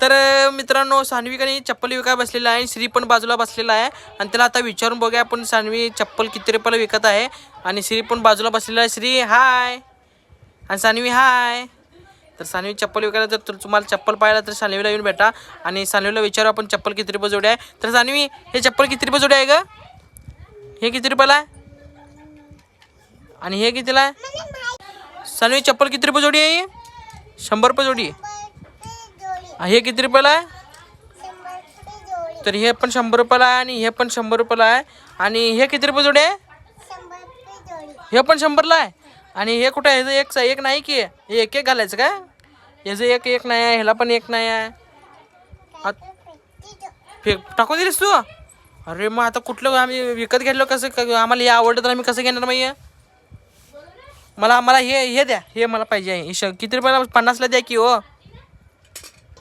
तर मित्रांनो सान्वी चप्पल विकाय बसलेला आहे. श्री पण बाजूला बसलेला आहे आणि त्याला आता विचारून बघूया आपण सान्वी चप्पल किती रुपयाला विकत आहे. आणि श्री पण बाजूला बसलेला आहे. श्री हाय आणि सान्वी हाय. तर सान्वी चप्पल विकायला जर तुम्हाला चप्पल पाहिला तर सान्वीला येऊन भेटा आणि सान्वीला विचारू आपण चप्पल किती रुपये जोडी आहे. तर सान्वी हे चप्पल किती रुपये जोडी आहे ग? हे किती रुपयाला आहे आणि हे कितीला आहे? सान्वी चप्पल किती रुपये जोडी आहे? 100 रुपये जोडी. हे किती रुपयाला आहे? तर हे पण 100 रुपयाला आहे आणि हे पण 100 रुपयाला आहे. आणि हे किती रुपये जोडी आहे? हे पण 100ला आहे. आणि हे कुठं आहे? ह्याचं एक नाही की हे एक घालायचं का? ह्याचं एक नाही आहे, ह्याला पण एक नाही आहे. टाकून दिलीस तू? अरे मग आता कुठलं आम्ही विकत घेतलं कसं? आम्हाला हे आवडतं तर आम्ही कसं घेणार मग? मला हे द्या, हे मला पाहिजे आहे. किती रुपयाला? 50ला द्या की हो.